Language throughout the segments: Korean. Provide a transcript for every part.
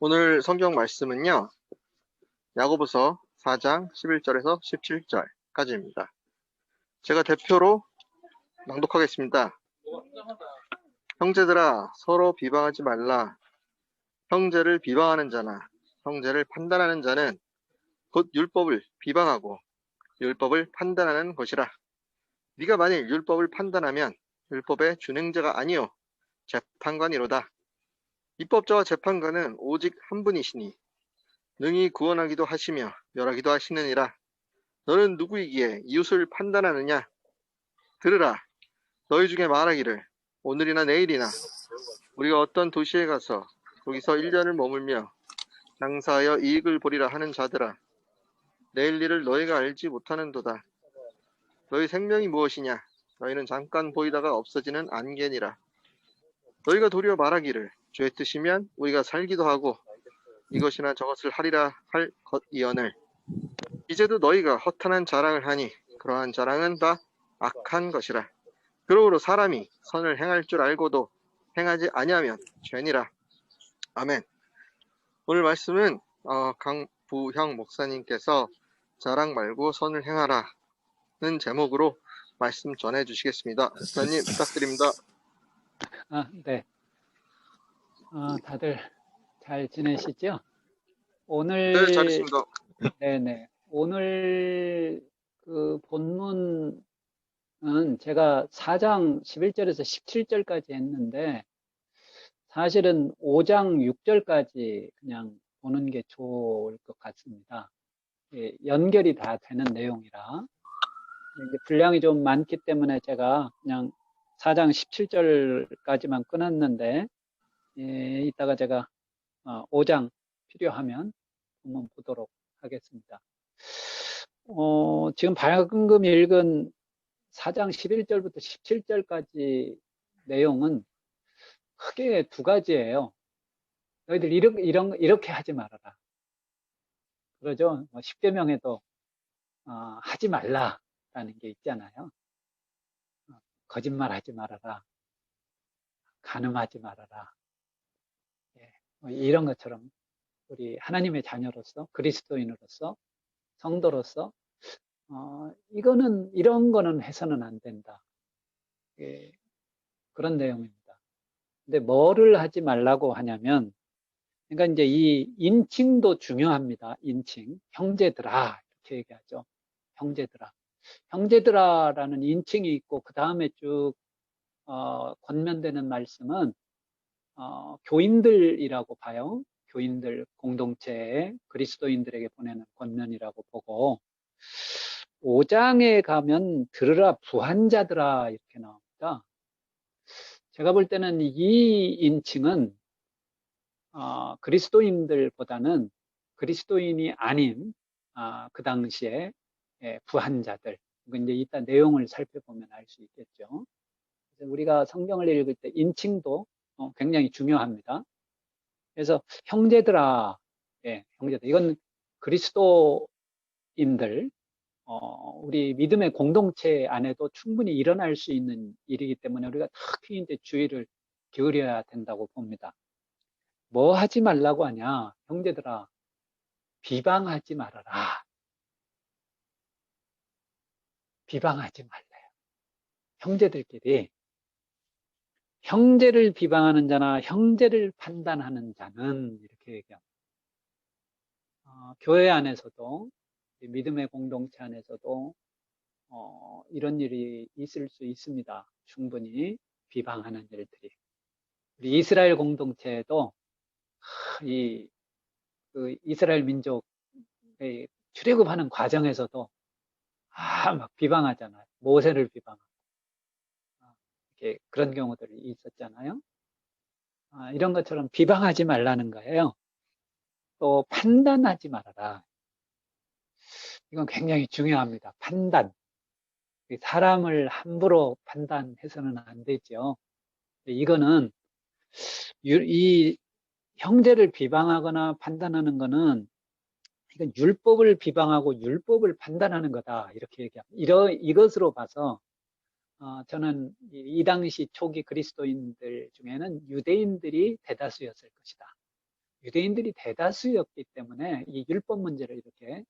오늘 성경 말씀은요, 야고보서 4장 11절에서 17절까지입니다. 제가 대표로 낭독하겠습니다. 형제들아, 서로 비방하지 말라. 형제를 비방하는 자나 형제를 판단하는 자는 곧 율법을 비방하고 율법을 판단하는 것이라. 네가 만일 율법을 판단하면 율법의 준행자가 아니요 재판관이로다. 입법자와 재판관은 오직 한 분이시니 능히 구원하기도 하시며 멸하기도 하시느니라. 너는 누구이기에 이웃을 판단하느냐? 들으라. 너희 중에 말하기를 오늘이나 내일이나 우리가 어떤 도시에 가서 거기서 1년을 머물며 장사하여 이익을 보리라 하는 자들아, 내일 일을 너희가 알지 못하는도다. 너희 생명이 무엇이냐? 너희는 잠깐 보이다가 없어지는 안개니라. 너희가 도리어 말하기를 주의 뜻이면 우리가 살기도 하고 이것이나 저것을 하리라 할 것이언을. 이제도 너희가 허탄한 자랑을 하니 그러한 자랑은 다 악한 것이라. 그러므로 사람이 선을 행할 줄 알고도 행하지 아니하면 죄니라. 아멘. 오늘 말씀은 강부형 목사님께서 자랑 말고 선을 행하라는 제목으로 말씀 전해 주시겠습니다. 목사님 부탁드립니다. 네. 다들 잘 지내시죠? 오늘 네, 잘 있습니다. 네네. 오늘 그 본문은 제가 4장 11절에서 17절까지 했는데 사실은 5장 6절까지 그냥 보는 게 좋을 것 같습니다. 연결이 다 되는 내용이라 이제 분량이 좀 많기 때문에 제가 그냥 4장 17절까지만 끊었는데 이따가 제가 5장 필요하면 한번 보도록 하겠습니다. 지금 방금 읽은 4장 11절부터 17절까지 내용은 크게 두 가지예요. 너희들 이렇게 하지 말아라. 그러죠? 10계명에도 하지 말라라는 게 있잖아요. 거짓말 하지 말아라. 간음하지 말아라. 이런 것처럼 우리 하나님의 자녀로서 그리스도인으로서 성도로서 이런 거는 해서는 안 된다. 그런 내용입니다. 근데 뭐를 하지 말라고 하냐면, 그러니까 이제 이 인칭도 중요합니다. 인칭. 형제들아. 이렇게 얘기하죠. 형제들아. 형제들아라는 인칭이 있고, 그 다음에 쭉, 권면되는 말씀은, 교인들이라고 봐요. 교인들 공동체에 그리스도인들에게 보내는 권면이라고 보고, 5장에 가면 들으라 부한자들아 이렇게 나옵니다. 제가 볼 때는 이 인칭은 그리스도인들보다는 그리스도인이 아닌 그 당시에 부한자들, 이제 이따 내용을 살펴보면 알 수 있겠죠. 그래서 우리가 성경을 읽을 때 인칭도 굉장히 중요합니다. 그래서 형제들아, 형제들, 이건 그리스도인들, 우리 믿음의 공동체 안에도 충분히 일어날 수 있는 일이기 때문에 우리가 특히 이제 주의를 기울여야 된다고 봅니다. 뭐 하지 말라고 하냐? 형제들아, 비방하지 말아라. 비방하지 말래요. 형제들끼리. 형제를 비방하는 자나 형제를 판단하는 자는 이렇게 얘기합니다. 교회 안에서도 믿음의 공동체 안에서도 이런 일이 있을 수 있습니다. 충분히 비방하는 일들이. 우리 이스라엘 공동체에도 그 이스라엘 민족의 출애굽하는 과정에서도 막 비방하잖아요. 모세를 비방하고 이렇게 그런 경우들이 있었잖아요. 이런 것처럼 비방하지 말라는 거예요. 또 판단하지 말아라. 이건 굉장히 중요합니다. 판단. 사람을 함부로 판단해서는 안 되죠. 이거는 이 형제를 비방하거나 판단하는 거는 이건 율법을 비방하고 율법을 판단하는 거다. 이렇게 얘기합니다. 이것으로 봐서 저는 이 당시 초기 그리스도인들 중에는 유대인들이 대다수였을 것이다. 유대인들이 대다수였기 때문에 이 율법 문제를 이렇게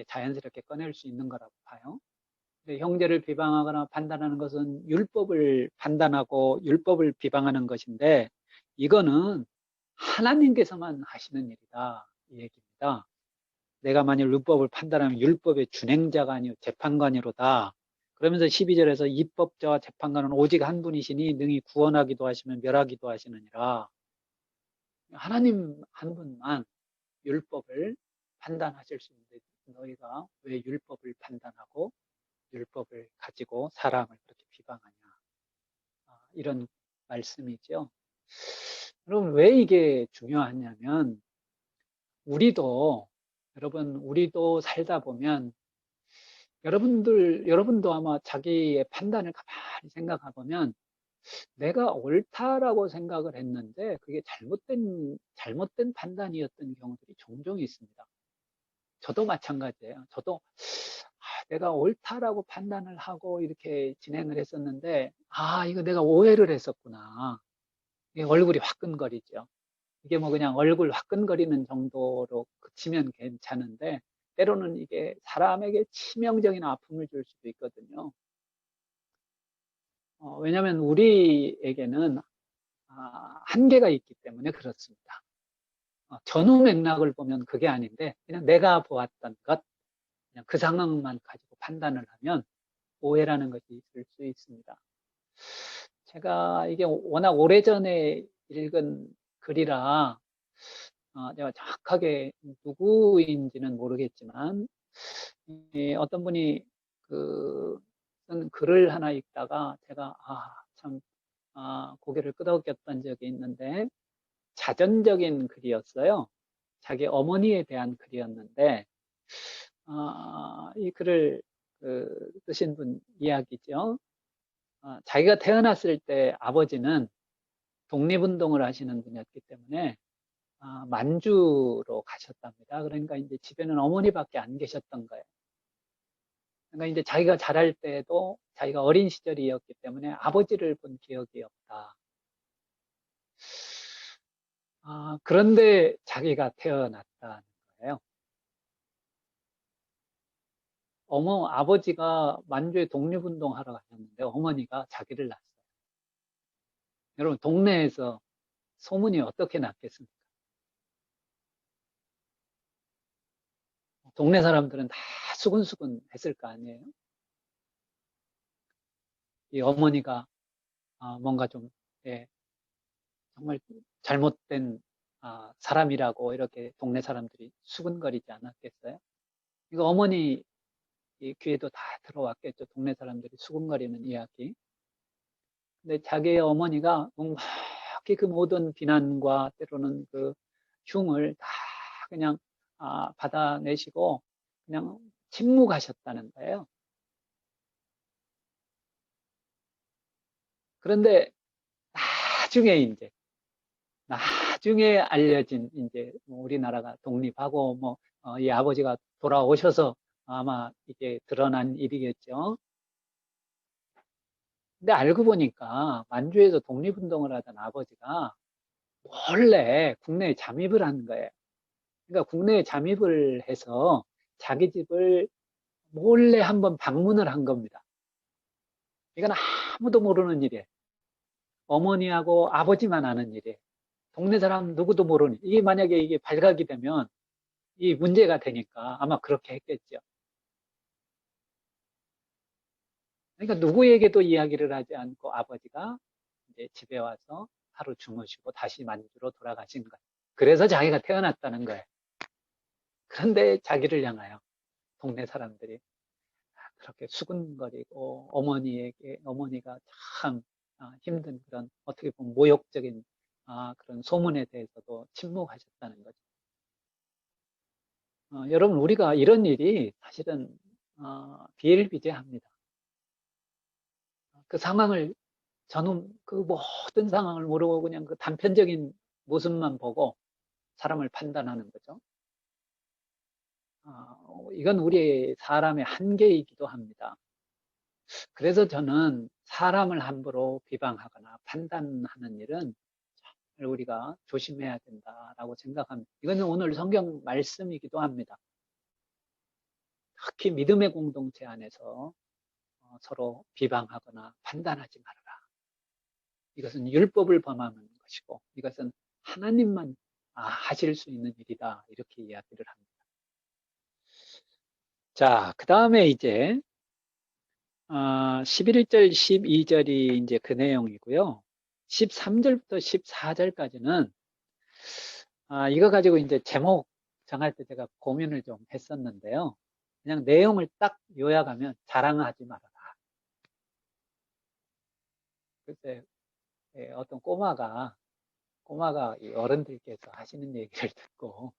자연스럽게 꺼낼 수 있는 거라고 봐요. 형제를 비방하거나 판단하는 것은 율법을 판단하고 율법을 비방하는 것인데 이거는 하나님께서만 하시는 일이다 이 얘기입니다. 내가 만일 율법을 판단하면 율법의 준행자가 아니요 재판관이로다. 그러면서 12절에서 입법자와 재판관은 오직 한 분이시니 능히 구원하기도 하시면 멸하기도 하시느니라. 하나님 한 분만 율법을 판단하실 수 있는데 너희가 왜 율법을 판단하고 율법을 가지고 사람을 그렇게 비방하냐. 이런 말씀이죠. 여러분, 왜 이게 중요하냐면, 우리도 살다 보면, 여러분도 아마 자기의 판단을 가만히 생각해 보면, 내가 옳다라고 생각을 했는데, 그게 잘못된 판단이었던 경우들이 종종 있습니다. 저도 마찬가지예요. 저도 내가 옳다라고 판단을 하고 이렇게 진행을 했었는데, 이거 내가 오해를 했었구나. 얼굴이 화끈거리죠. 이게 뭐 그냥 얼굴 화끈거리는 정도로 그치면 괜찮은데, 때로는 이게 사람에게 치명적인 아픔을 줄 수도 있거든요. 왜냐하면 우리에게는 한계가 있기 때문에 그렇습니다. 전후 맥락을 보면 그게 아닌데, 그냥 내가 보았던 것, 그냥 그 상황만 가지고 판단을 하면 오해라는 것이 있을 수 있습니다. 제가 이게 워낙 오래전에 읽은 글이라 내가 정확하게 누구인지는 모르겠지만 어떤 분이 쓴 글을 하나 읽다가 제가 참 고개를 끄덕였던 적이 있는데 자전적인 글이었어요. 자기 어머니에 대한 글이었는데 이 글을 쓰신 분 이야기죠. 자기가 태어났을 때 아버지는 독립운동을 하시는 분이었기 때문에 만주로 가셨답니다. 그러니까 이제 집에는 어머니밖에 안 계셨던 거예요. 그러니까 이제 자기가 자랄 때도 자기가 어린 시절이었기 때문에 아버지를 본 기억이 없다. 그런데 자기가 태어났다는 거예요. 아버지가 만주에 독립운동 하러 가셨는데 어머니가 자기를 낳았어요. 여러분, 동네에서 소문이 어떻게 났겠습니까? 동네 사람들은 다 수근수근 했을 거 아니에요? 이 어머니가 뭔가 좀 정말 잘못된 사람이라고 이렇게 동네 사람들이 수근거리지 않았겠어요? 이거 어머니 귀에도 다 들어왔겠죠. 동네 사람들이 수근거리는 이야기. 근데 자기의 어머니가 묵묵히 그 모든 비난과 때로는 그 흉을 다 그냥 받아내시고 그냥 침묵하셨다는 거예요. 그런데 나중에 알려진 이제 뭐 우리나라가 독립하고 이 아버지가 돌아오셔서 아마 이게 드러난 일이겠죠. 근데 알고 보니까 만주에서 독립운동을 하던 아버지가 몰래 국내에 잠입을 한 거예요. 그러니까 국내에 잠입을 해서 자기 집을 몰래 한번 방문을 한 겁니다. 이건 아무도 모르는 일이에요. 어머니하고 아버지만 아는 일이에요. 동네 사람 누구도 모르는. 이게 만약에 이게 발각이 되면 이 문제가 되니까 아마 그렇게 했겠죠. 그러니까 누구에게도 이야기를 하지 않고 아버지가 이제 집에 와서 하루 주무시고 다시 만주로 돌아가신 거예요. 그래서 자기가 태어났다는 거예요. 그런데 자기를 향하여 동네 사람들이 그렇게 수근거리고 어머니가 참 힘든 그런 어떻게 보면 모욕적인 그런 소문에 대해서도 침묵하셨다는 거죠. 여러분, 우리가 이런 일이 사실은 비일비재합니다. 그 상황을 저는 그 모든 상황을 모르고 그냥 그 단편적인 모습만 보고 사람을 판단하는 거죠. 이건 우리 사람의 한계이기도 합니다. 그래서 저는 사람을 함부로 비방하거나 판단하는 일은 우리가 조심해야 된다라고 생각합니다. 이거는 오늘 성경 말씀이기도 합니다. 특히 믿음의 공동체 안에서 서로 비방하거나 판단하지 말아라. 이것은 율법을 범하는 것이고 이것은 하나님만 하실 수 있는 일이다. 이렇게 이야기를 합니다. 자, 그 다음에 이제 11절, 12절이 이제 그 내용이고요. 13절부터 14절까지는 이거 가지고 이제 제목 정할 때 제가 고민을 좀 했었는데요. 그냥 내용을 딱 요약하면 자랑하지 말아라. 글쎄 어떤 꼬마가 이 어른들께서 하시는 얘기를 듣고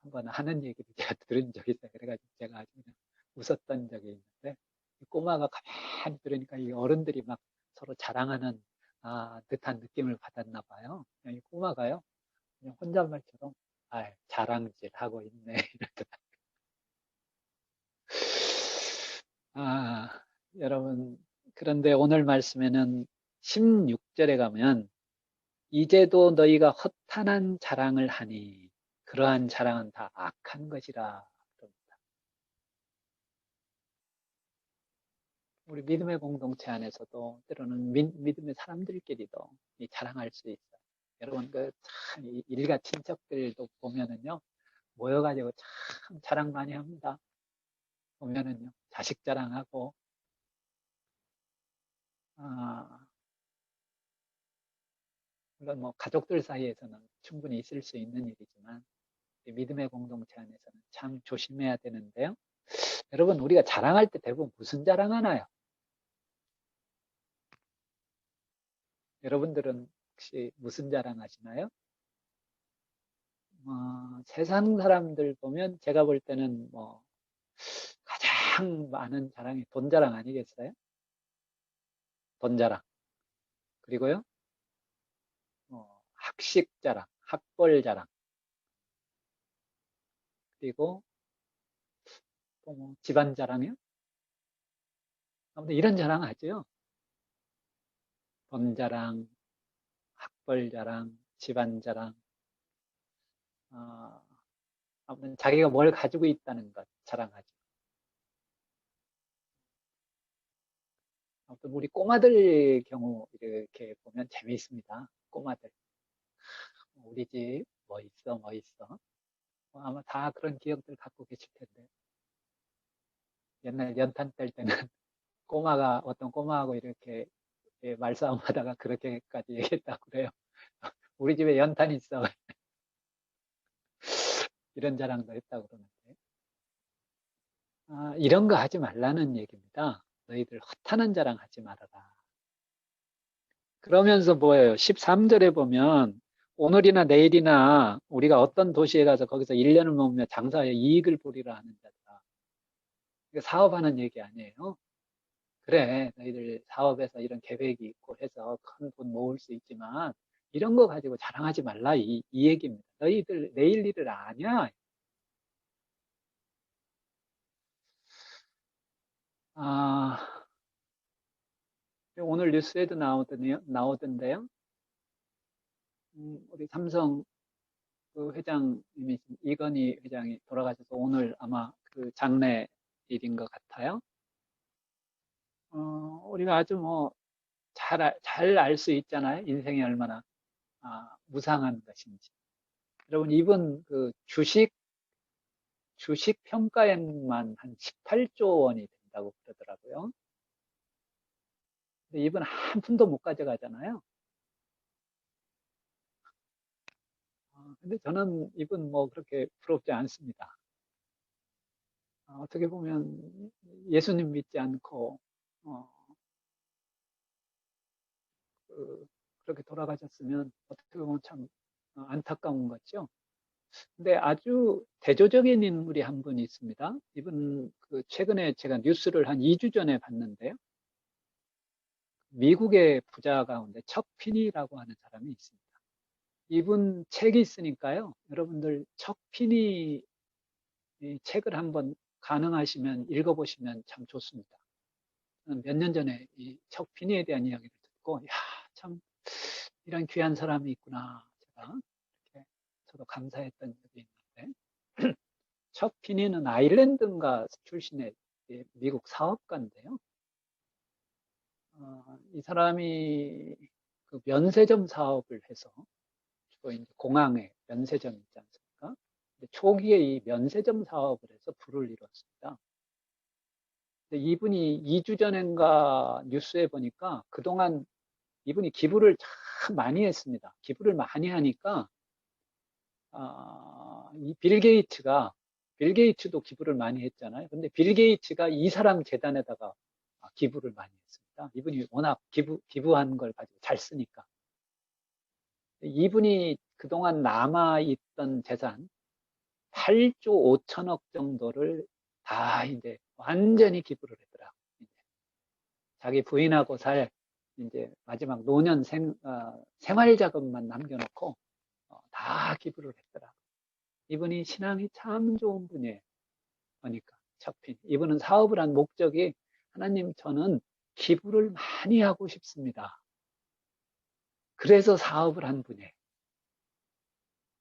한번 하는 얘기를 제가 들은 적이 있어요. 그래가지고 제가 아주 그냥 웃었던 적이 있는데 이 꼬마가 가만히 들으니까 이 어른들이 막 서로 자랑하는 듯한 느낌을 받았나 봐요. 그냥 이 꼬마가요. 그냥 혼잣말처럼 자랑질 하고 있네 이러더라고요. 여러분 그런데 오늘 말씀에는 16절에 가면 이제도 너희가 허탄한 자랑을 하니 그러한 자랑은 다 악한 것이라 그럽니다. 우리 믿음의 공동체 안에서도 때로는 믿음의 사람들끼리도 자랑할 수 있어요. 여러분 참 일가 친척들도 보면은요 모여가지고 참 자랑 많이 합니다. 보면은요 자식 자랑하고 물론 뭐 가족들 사이에서는 충분히 있을 수 있는 일이지만 믿음의 공동체 안에서는 참 조심해야 되는데요. 여러분 우리가 자랑할 때 대부분 무슨 자랑하나요? 여러분들은 혹시 무슨 자랑하시나요? 세상 사람들 보면 제가 볼 때는 뭐 가장 많은 자랑이 돈 자랑 아니겠어요? 돈 자랑. 그리고요, 학식 자랑, 학벌 자랑. 그리고 또 뭐 집안 자랑이요? 아무튼 이런 자랑 하죠. 돈 자랑, 학벌 자랑, 집안 자랑. 아무튼 자기가 뭘 가지고 있다는 것 자랑하죠. 아무튼 우리 꼬마들 경우 이렇게 보면 재미있습니다. 꼬마들. 우리 집 뭐 있어, 뭐 있어. 아마 다 그런 기억들 갖고 계실 텐데. 옛날 연탄 뗄 때는 어떤 꼬마하고 이렇게 말싸움 하다가 그렇게까지 얘기했다고 그래요. 우리 집에 연탄 있어. 이런 자랑도 했다고 그러는데. 이런 거 하지 말라는 얘기입니다. 너희들 허탄한 자랑 하지 말아라. 그러면서 뭐예요? 13절에 보면 오늘이나 내일이나 우리가 어떤 도시에 가서 거기서 1년을 머물며 장사하여 이익을 보리라 하는 자들아. 이거 사업하는 얘기 아니에요. 그래, 너희들 사업에서 이런 계획이 있고 해서 큰 돈 모을 수 있지만 이런 거 가지고 자랑하지 말라 이 얘기입니다. 너희들 내일 일을 아냐? 오늘 뉴스에도 나오던데요. 우리 삼성 그 회장님이 이건희 회장이 돌아가셔서 오늘 아마 그 장례 일인 것 같아요. 우리가 아주 뭐 잘 알 수 있잖아요. 인생이 얼마나 무상한 것인지. 여러분 이분 그 주식 평가액만 한 18조 원이 된다고 그러더라고요. 근데 이분 한 푼도 못 가져가잖아요. 근데 저는 이분 뭐 그렇게 부럽지 않습니다. 어떻게 보면 예수님 믿지 않고 그렇게 돌아가셨으면 어떻게 보면 참 안타까운 거죠. 근데 아주 대조적인 인물이 한 분이 있습니다. 이분 그 최근에 제가 뉴스를 한 2주 전에 봤는데요. 미국의 부자 가운데 척 피니라고 하는 사람이 있습니다. 이분 책이 있으니까요. 여러분들 척 피니 이 책을 한번 가능하시면 읽어보시면 참 좋습니다. 몇 년 전에 이 척 피니에 대한 이야기를 듣고, 참 이런 귀한 사람이 있구나. 제가 이렇게 저도 감사했던 적이 있는데 척 피니는 아일랜드인가 출신의 미국 사업가인데요. 이 사람이 그 면세점 사업을 해서 주로 이제 공항에 면세점 있지 않습니까? 근데 초기에 이 면세점 사업을 해서 부를 이뤘습니다. 근데 이분이 2주 전인가 뉴스에 보니까 그동안 이분이 기부를 참 많이 했습니다. 기부를 많이 하니까 이 빌 게이츠도 기부를 많이 했잖아요. 근데 빌 게이츠가 이 사람 재단에다가 기부를 많이 했습니다. 이분이 워낙 기부한 걸 가지고 잘 쓰니까. 이분이 그동안 남아있던 재산 8조 5천억 정도를 다 이제 완전히 기부를 했더라. 자기 부인하고 이제 마지막 노년 생활 자금만 남겨놓고 다 기부를 했더라. 이분이 신앙이 참 좋은 분이에요. 보니까 척핀. 이분은 사업을 한 목적이 하나님 저는 기부를 많이 하고 싶습니다. 그래서 사업을 한 분이에요.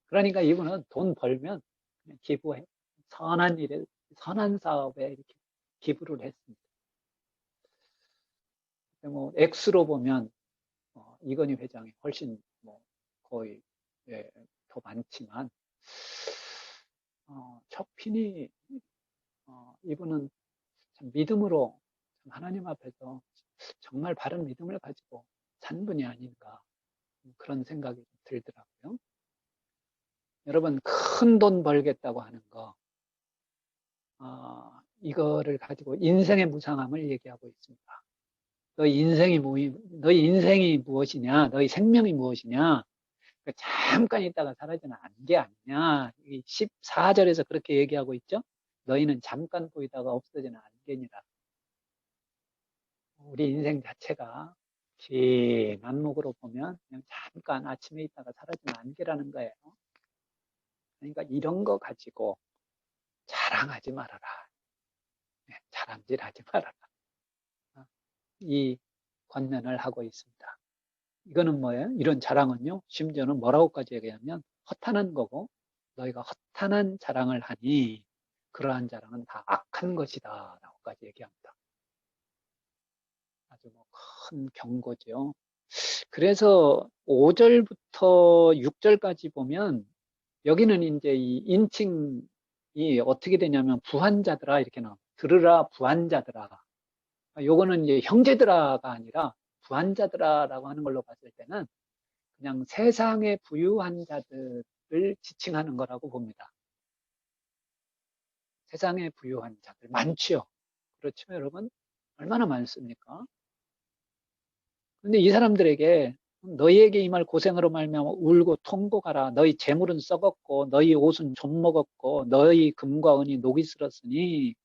그러니까 이분은 돈 벌면 그냥 기부해. 선한 일에, 선한 사업에 이렇게 기부를 했습니다. 뭐 액수로 보면 이건희 회장이 훨씬 뭐 거의 더 많지만 척핀이 이분은 참 믿음으로 참 하나님 앞에서 정말 바른 믿음을 가지고 산 분이 아닌가 그런 생각이 들더라고요. 여러분 큰 돈 벌겠다고 하는 거 이거를 가지고 인생의 무상함을 얘기하고 있습니다. 너희 인생이 무엇이냐? 너희 생명이 무엇이냐? 잠깐 있다가 사라지는 안개 아니냐? 14절에서 그렇게 얘기하고 있죠? 너희는 잠깐 보이다가 없어지는 안개니라. 우리 인생 자체가 긴 안목으로 보면 그냥 잠깐 아침에 있다가 사라지는 안개라는 거예요. 그러니까 이런 거 가지고 자랑하지 말아라. 자랑질하지 말아라. 이 권면을 하고 있습니다. 이거는 뭐예요? 이런 자랑은요, 심지어는 뭐라고까지 얘기하면 허탄한 거고, 너희가 허탄한 자랑을 하니 그러한 자랑은 다 악한 것이다 라고까지 얘기합니다. 아주 큰 경고죠. 그래서 5절부터 6절까지 보면 여기는 이제 이 인칭이 어떻게 되냐면 부한자들아 이렇게 나옵니다. 들으라 부한자들아. 요거는 이제 형제들아가 아니라 부한자들아라고 하는 걸로 봤을 때는 그냥 세상에 부유한 자들을 지칭하는 거라고 봅니다. 세상에 부유한 자들 많지요. 그렇죠, 여러분? 얼마나 많습니까? 근데 이 사람들에게 너희에게 이 말 고생으로 말미암아 울고 통곡하라. 너희 재물은 썩었고 너희 옷은 좀 먹었고 너희 금과 은이 녹이 슬었으니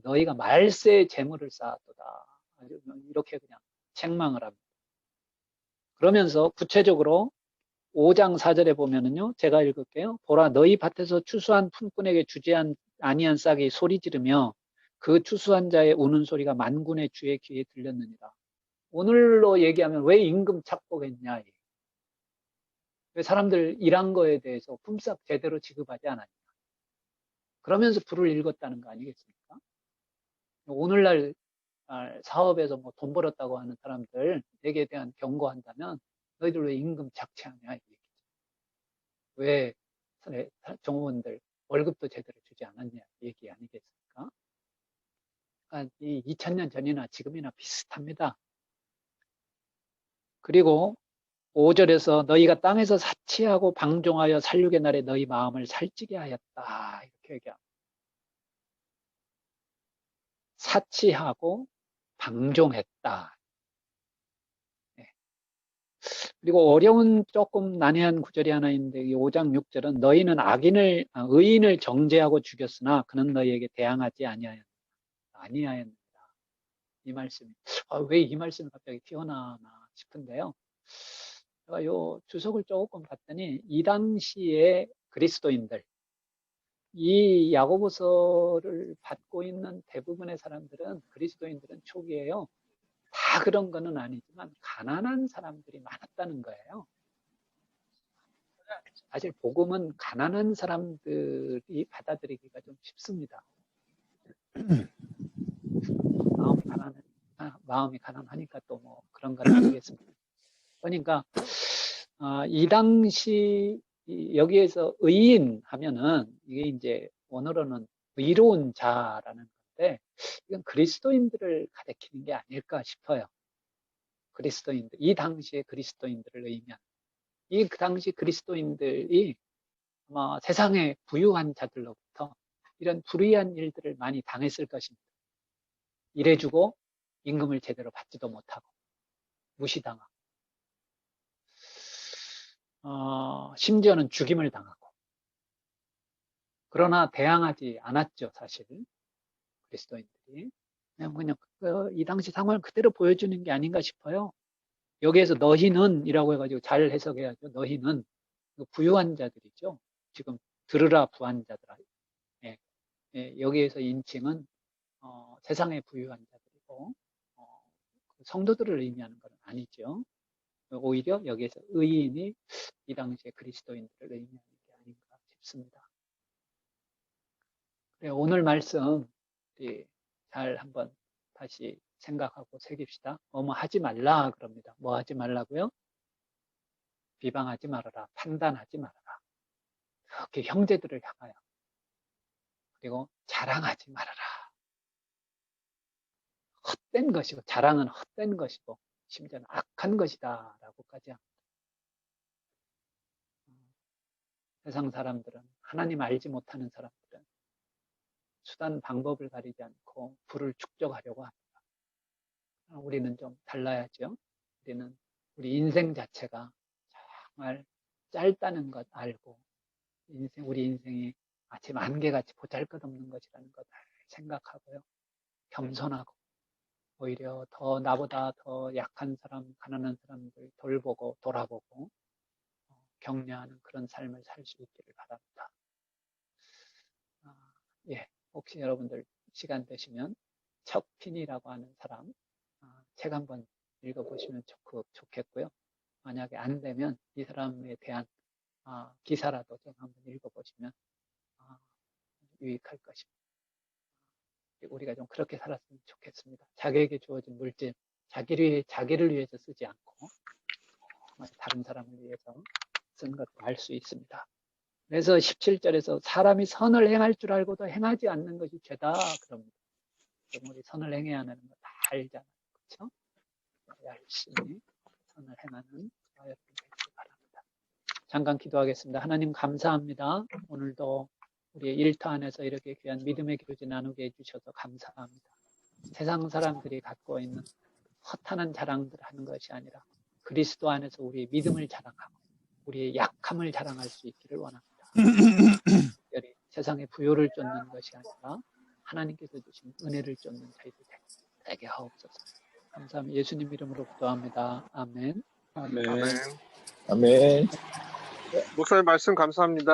너희가 말세의 재물을 쌓았도다. 이렇게 그냥 책망을 합니다. 그러면서 구체적으로 5장 4절에 보면은요, 제가 읽을게요. 보라, 너희 밭에서 추수한 품꾼에게 주지 아니한 싹이 소리 지르며 그 추수한 자의 우는 소리가 만군의 주의 귀에 들렸느니라. 오늘로 얘기하면 왜 임금 착복했냐? 왜 사람들 일한 거에 대해서 품삯 제대로 지급하지 않았냐? 그러면서 불을 읽었다는 거 아니겠습니까? 오늘날 사업에서 뭐 돈 벌었다고 하는 사람들에게 대한 경고한다면 너희들 왜 임금 착취하냐? 이 얘기죠. 왜 정부원들 월급도 제대로 주지 않았냐? 이 얘기 아니겠습니까? 그러니까 이 2000년 전이나 지금이나 비슷합니다. 그리고 5절에서 너희가 땅에서 사치하고 방종하여 살육의 날에 너희 마음을 살찌게 하였다. 이렇게 얘기합니다. 사치하고 방종했다. 네. 그리고 어려운 조금 난해한 구절이 하나 있는데 이 5장 6절은 너희는 의인을 정죄하고 죽였으나 그는 너희에게 대항하지 아니하였느니라. 이 말씀이 왜 이 말씀이 갑자기 튀어나오나 싶은데요. 제가 요 주석을 조금 봤더니 이 당시에 그리스도인들 이 야고보서를 받고 있는 대부분의 사람들은 그리스도인들은 초기에요. 다 그런 거는 아니지만 가난한 사람들이 많았다는 거예요. 사실 복음은 가난한 사람들이 받아들이기가 좀 쉽습니다. 마음이 가난하니까 또 뭐 그런 건 아니겠습니까? 그러니까 이 당시 여기에서 의인 하면은 이게 이제 원어로는 의로운 자라는 건데 이건 그리스도인들을 가리키는 게 아닐까 싶어요. 그리스도인들, 이 당시의 그리스도인들을 의미하는. 그 당시 그리스도인들이 아마 세상의 부유한 자들로부터 이런 불의한 일들을 많이 당했을 것입니다. 일해주고 임금을 제대로 받지도 못하고 무시당하고 심지어는 죽임을 당하고 그러나 대항하지 않았죠. 사실 그리스도인들이 그냥 이 당시 상황을 그대로 보여주는 게 아닌가 싶어요. 여기에서 너희는 이라고 해가지고 잘 해석해야죠. 너희는 부유한 자들이죠. 지금 들으라 부한 자들아. 예, 여기에서 인칭은 세상의 부유한 자들이고 성도들을 의미하는 건 아니죠. 오히려 여기에서 의인이 이 당시에 그리스도인들을 의미하는 게 아닌가 싶습니다. 오늘 말씀 잘 한번 다시 생각하고 새깁시다. 뭐 하지 말라 그럽니다. 뭐 하지 말라고요? 비방하지 말아라. 판단하지 말아라. 특히 형제들을 향하여. 그리고 자랑하지 말아라. 헛된 것이고 자랑은 헛된 것이고 심지어는 악한 것이다 라고까지 합니다. 세상 사람들은 하나님 알지 못하는 사람들은 수단 방법을 가리지 않고 부를 축적하려고 합니다. 우리는 좀 달라야죠. 우리는 우리 인생 자체가 정말 짧다는 것 알고 우리 인생이 마치 만개같이 보잘것없는 것이라는 것을 생각하고요. 겸손하고 오히려 더 나보다 더 약한 사람, 가난한 사람들 돌보고 돌아보고 격려하는 그런 삶을 살 수 있기를 바랍니다. 예, 혹시 여러분들 시간 되시면 척핀이라고 하는 사람 책 한번 읽어보시면 좋겠고요. 만약에 안 되면 이 사람에 대한 기사라도 좀 한번 읽어보시면 유익할 것입니다. 우리가 좀 그렇게 살았으면 좋겠습니다. 자기에게 주어진 물질, 자기를 위해서 쓰지 않고 다른 사람을 위해서 쓴 것을 알 수 있습니다. 그래서 17절에서 사람이 선을 행할 줄 알고도 행하지 않는 것이 죄다 그럽니다. 우리 선을 행해야 하는 거 다 알잖아요. 그렇죠? 열심히 선을 행하는 여러분 되시기 바랍니다. 잠깐 기도하겠습니다. 하나님 감사합니다. 오늘도 우리의 일터 안에서 이렇게 귀한 믿음의 교제 나누게 해주셔서 감사합니다. 세상 사람들이 갖고 있는 허탄한 자랑들 하는 것이 아니라 그리스도 안에서 우리의 믿음을 자랑하고 우리의 약함을 자랑할 수 있기를 원합니다. 특별히 세상의 부요를 쫓는 것이 아니라 하나님께서 주신 은혜를 쫓는 저희들 되게 하옵소서. 감사합니다. 예수님 이름으로 기도합니다. 아멘. 아멘. 아멘. 아멘. 목사님 말씀 감사합니다.